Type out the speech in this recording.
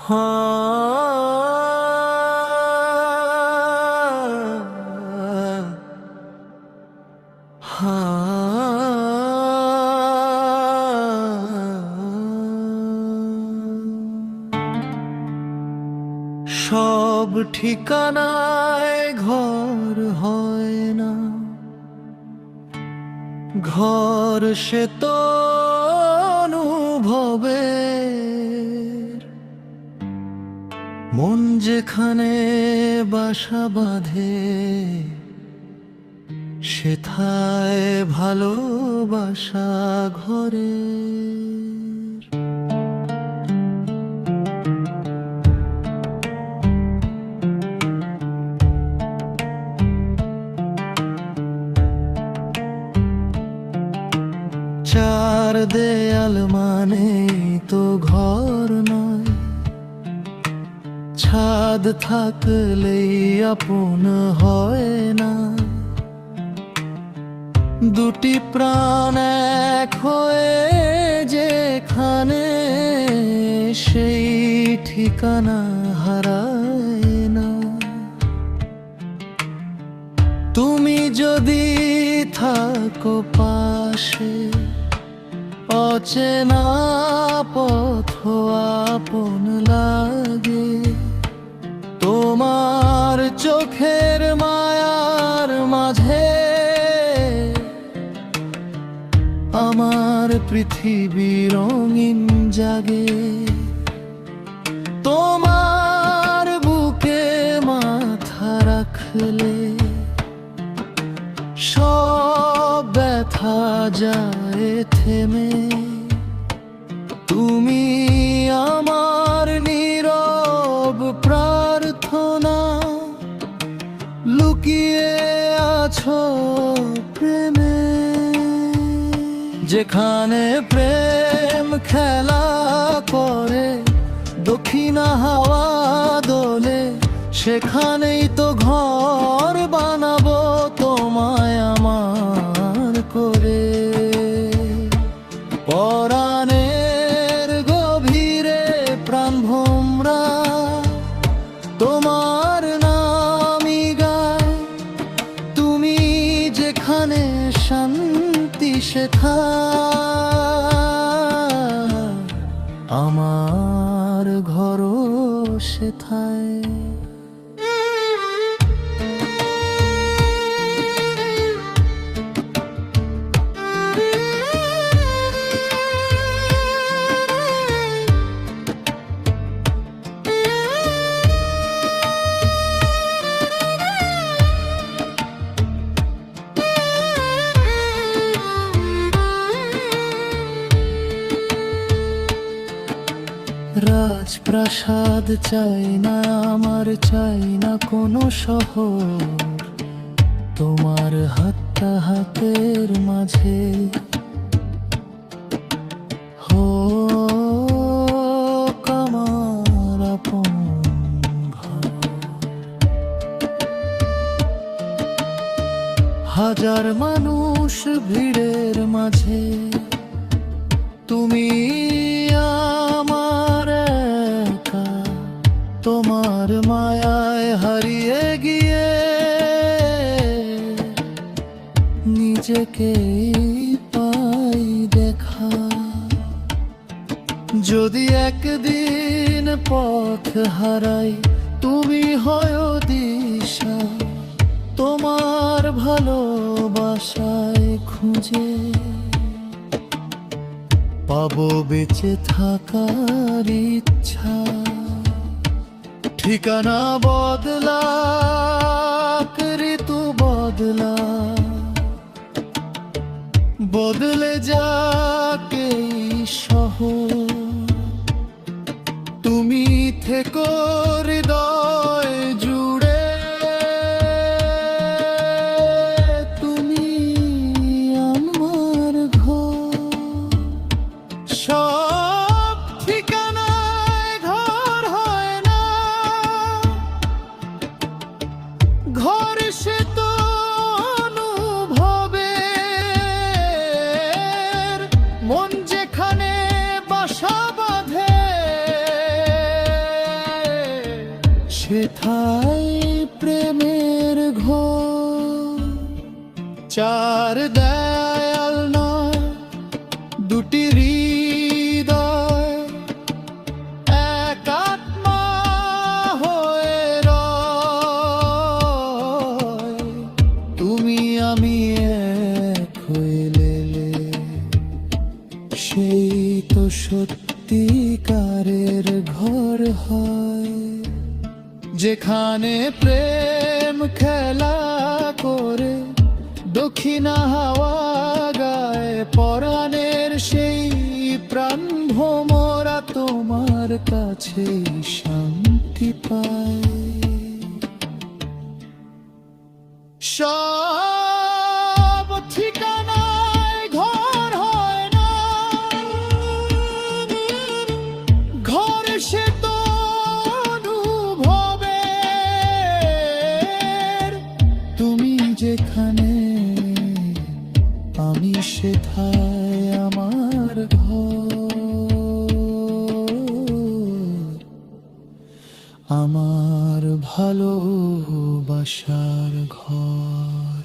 সব ঠিকানায় ঘর হয় না, ঘর সে তো অনুভবের। মন যেখানে বাসা বাঁধে সেথায় ভালোবাসা ঘরে। চার দেয়াল মানে তো ঘর নয়, ছাদ থাকলেই আপন হয় না। দুটি প্রাণ এক হয়ে যেখানে, সেই ঠিকানা হারায় না। তুমি যদি থাকো পাশে, অচেনা পথ আপন লাগে। তোমার চোখের মায়ার মাঝে আমার পৃথিবী রঙিন জাগে। তোমার বুকে মাথা রাখলে সব ব্যথা যায় থেমে। তুমি আমার নীরব প্রার্থনা, লুকিয়ে আছো প্রেমে। যেখানে প্রেম খেলা করে, দক্ষিণা হাওয়া দোলে, সেখানেই তো ঘর বানাবো তোমায় আমার করে। পরাণের গভীরে প্রাণ ভোমরা তোমার নামই গায়। তুমি যেখানে শান্তি সেথায়, আমার ঘরও সেথায়। রাজপ্রাসাদ চাই না আমার, চাই না কোনো শহর। তোমার হাতটা হাতের মাঝে হোক আমার আপন ঘর। হাজার মানুষ ভিড়ের মাঝে তুমি আমার একা। তোমার মায়ায় হারিয়ে গিয়ে নিজেকে পাই দেখা। যদি একদিন পথ হারাই, তুমি হয় দিশা। তোমার ভালোবাসায় খুঁজে পাবো বেঁচে থাকার ইচ্ছা। ঠিকানা বদলা, ঋতু বদলা, বদলে যাকে শহর। তুমি থেকো হৃদয় জুড়ে, তুমি আমার ঘর। সব ঠিকানায় ঘর হয় না, ঘর সে তো অনুভবের। মন যেখানে বাসা বাঁধে সেথায় প্রেমের ঘোর। চার দেয়াল নয়, দুটি হৃদয় এক আত্মা হয়ে রয়। তুমি আমি এক হইলে সেই তো সত্যিকারের ঘর হয়, যেখানে প্রেম খেলা করে দক্ষিণা হাওয়া গায় পরাণের সেই প্রাণ ভোমরা তোমার কাছে শান্তি পায়। সব ঠিকানায় ঘর হয় না, ঘর সে তো অনুভবের। তুমি যেখানে আমি সেথায় আমার ঘর, আমার ভালোবাসার ঘর।